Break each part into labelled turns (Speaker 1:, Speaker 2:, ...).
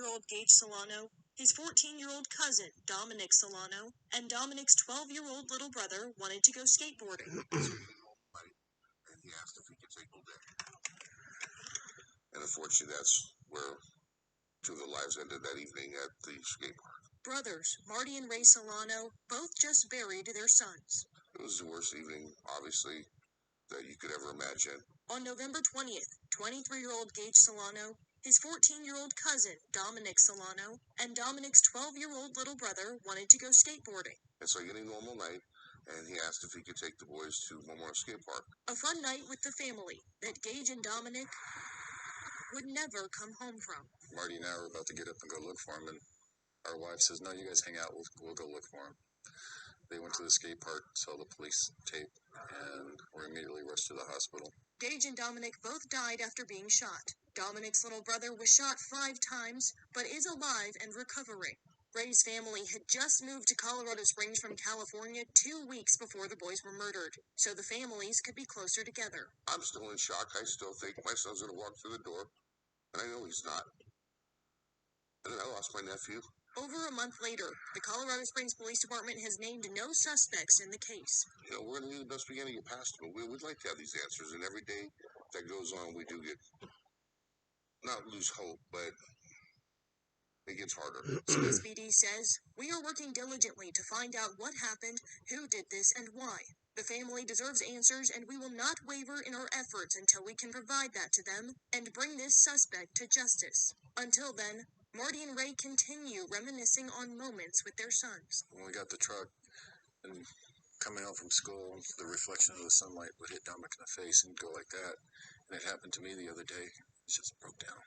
Speaker 1: 23-year-old Gage Celano, his 14-year-old cousin, Dominic Celano, and Dominic's 12-year-old little brother wanted to go skateboarding.
Speaker 2: And he asked if he could take the day. And unfortunately, that's where two of their lives ended that evening at the skate park.
Speaker 1: Brothers, Marty and Ray Celano, both just buried their sons.
Speaker 2: It was the worst evening, obviously, that you could ever imagine.
Speaker 1: On November 20th, 23-year-old Gage Celano, his 14-year-old cousin, Dominic Celano, and Dominic's 12-year-old little brother wanted to go skateboarding.
Speaker 2: It's like any normal night, and he asked if he could take the boys to Memorial Skate Park.
Speaker 1: A fun night with the family that Gage and Dominic would never come home from.
Speaker 3: Marty and I were about to get up and go look for him, and our wife says, "No, you guys hang out, we'll go look for him." They went to the skate park, saw the police tape, and were immediately rushed to the hospital.
Speaker 1: Gage and Dominic both died after being shot. Dominic's little brother was shot 5 times, but is alive and recovering. Ray's family had just moved to Colorado Springs from California 2 weeks before the boys were murdered, so the families could be closer together.
Speaker 2: I'm still in shock. I still think my son's going to walk through the door, and I know he's not. And I lost my nephew.
Speaker 1: Over a month later, the Colorado Springs Police Department has named no suspects in the case.
Speaker 2: You know, we're going to do the best we can to get past it, but we'd like to have these answers, and every day that goes on, we do get, not lose hope, but it gets harder.
Speaker 1: CSPD says, "We are working diligently to find out what happened, who did this, and why. The family deserves answers, and we will not waver in our efforts until we can provide that to them and bring this suspect to justice. Until then, Marty and Ray continue reminiscing on moments with their sons."
Speaker 3: When we got the truck and coming home from school, the reflection of the sunlight would hit Dominic in the face and go like that. And it happened to me the other day. It just broke down.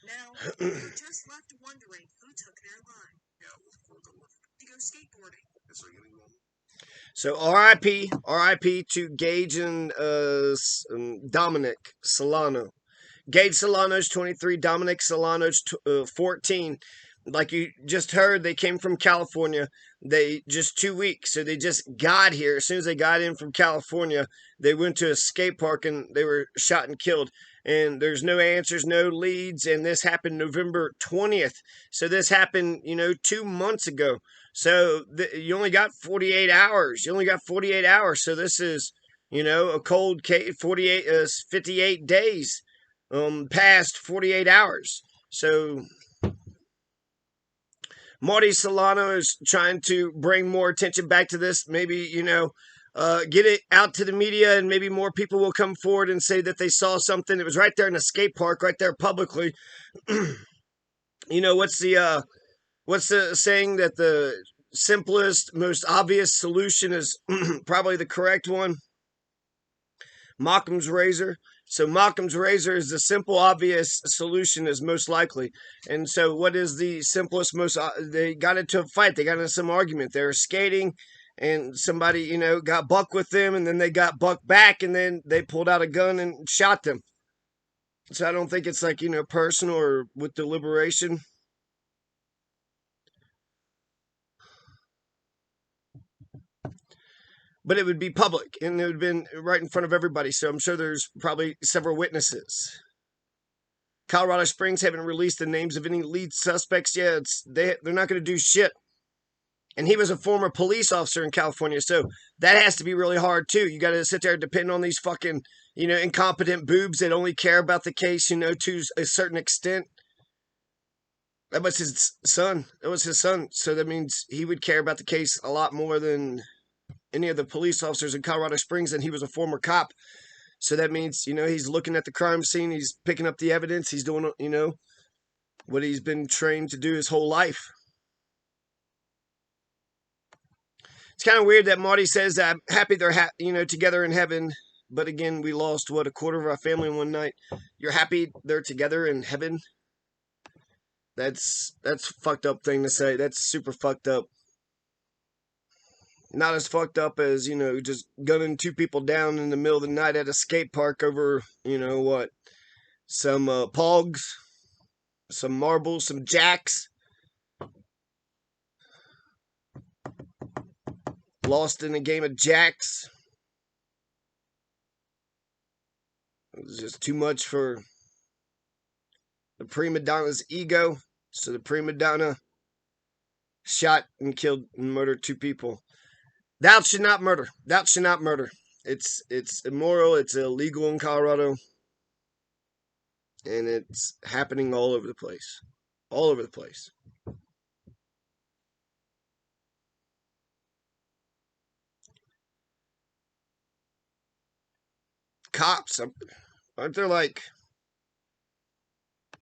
Speaker 1: Now, you're just left wondering who took their life.
Speaker 2: Yeah, we'll go look.
Speaker 1: To go skateboarding.
Speaker 2: It's like any normal.
Speaker 4: So R.I.P. to Gage and Dominic Celano. Gage Celano's 23, Dominic Celano's 14. Like you just heard, they came from California. They just 2 weeks, so they just got here. As soon as they got in from California, they went to a skate park and they were shot and killed. And there's no answers, no leads, and this happened November 20th. So this happened, 2 months ago. So you only got 48 hours. So this is, a cold case, 58 days past 48 hours. So Marty Celano is trying to bring more attention back to this. Maybe, get it out to the media, and maybe more people will come forward and say that they saw something. It was right there in the skate park, right there publicly. What's the saying that the simplest, most obvious solution is probably the correct one? Mockham's razor. So Mockham's razor is the simple, obvious solution is most likely. And so what is the simplest, they got into a fight. They got into some argument. They were skating, and somebody, got buck with them, and then they got buck back, and then they pulled out a gun and shot them. So I don't think it's like, personal or with deliberation. But it would be public, and it would have been right in front of everybody, so I'm sure there's probably several witnesses. Colorado Springs haven't released the names of any lead suspects yet. They're not going to do shit. And he was a former police officer in California, so that has to be really hard, too. You got to sit there and depend on these fucking, incompetent boobs that only care about the case, to a certain extent. That was his son. So that means he would care about the case a lot more than any of the police officers in Colorado Springs, and he was a former cop. So that means, he's looking at the crime scene, he's picking up the evidence, he's doing, what he's been trained to do his whole life. It's kind of weird that Marty says that I'm happy they're, together in heaven. But again, we lost, a quarter of our family in one night. You're happy they're together in heaven? That's a fucked up thing to say. That's super fucked up. Not as fucked up as, just gunning 2 people down in the middle of the night at a skate park over, some pogs, some marbles, some jacks. Lost in a game of jacks. It was just too much for the prima donna's ego. So the prima donna shot and killed and murdered 2 people. Thou should not murder. Thou should not murder. It's immoral. It's illegal in Colorado, and it's happening all over the place. All over the place. Cops, aren't there like